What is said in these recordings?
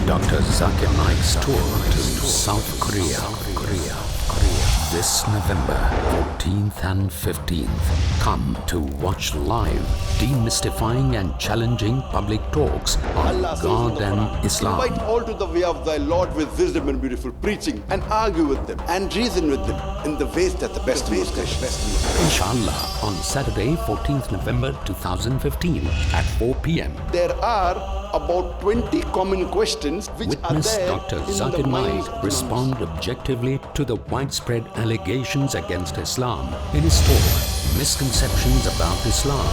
Dr.Zakir Naik'S tour to South Korea. This November 14th and 15th. Come to watch live, demystifying and challenging public talks on God and Islam. Invite all to the way of thy Lord with wisdom and beautiful preaching, and argue with them and reason with them in the ways that the best way. Sha Allah on Saturday 14th November 2015 at 4 p.m. There are about 20 common questions which Witness are there Dr. in Zakir the minds Naik of respond objectively to the widespread allegations against Islam in his talk, Misconceptions about Islam,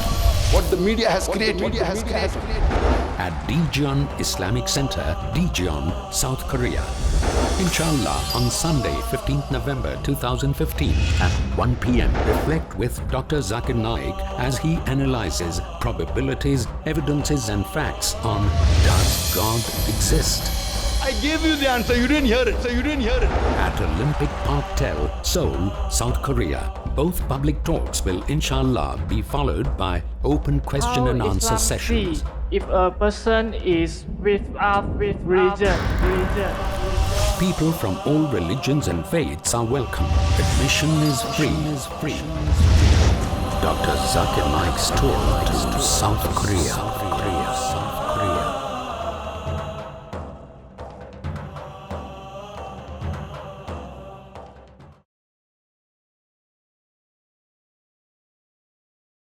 what the media has created. at Dajeon Islamic Center, Dajeon, South Korea. Inshallah on Sunday 15th November 2015 at 1 p.m. Reflect with Dr. Zakir Naik as he analyzes probabilities, evidences and facts on Does God Exist? I gave you the answer, you didn't hear it. At Olympic Parktel, Seoul, South Korea. Both public talks will inshallah be followed by open question and answer sessions. If a person is with religion. People from all religions and faiths are welcome. Admission is free. Dr. Zakir Naik's tour to South Korea.